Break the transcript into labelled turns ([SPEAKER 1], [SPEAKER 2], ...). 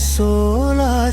[SPEAKER 1] 16